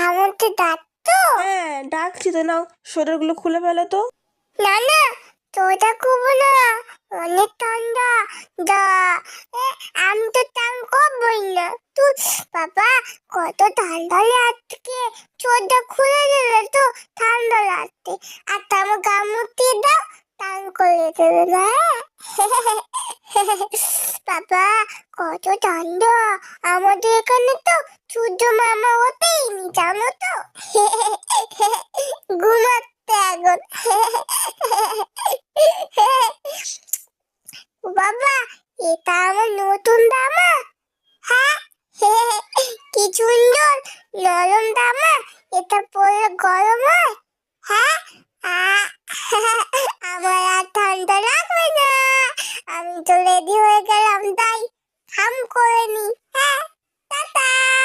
আমাকে ডাকতো? হ্যাঁ ডাকছি তো, নাও সোয়েটারগুলো খুলে ফেলো তো। না না, তোটা খুব না, অনেক ঠান্ডা। দা এ, আমি তো টান করবই না তুই। বাবা, কত ঠান্ডা লাগছে, চোরটা খুলে দিলে তো ঠান্ডা লাগছে। আর আমার গামুটি দাও, টান করে দেবে না। বাবা, কত ঠান্ডা আমাদের এখানে, তো সূর্য মামা ওঠেই নি, জানো তো। ঘুমাচ্ছে এখন। বাবা, এটা আমার নতুন জামা। হ্যাঁ, কি সুন্দর নরম জামা। এটা পরে গরম হয়। হ্যাঁ, আহ, আমার আর ঠান্ডা লাগবে না। আমি তো রেডি হয়ে গেলাম, তাই হাম করে নি। হ্যাঁ।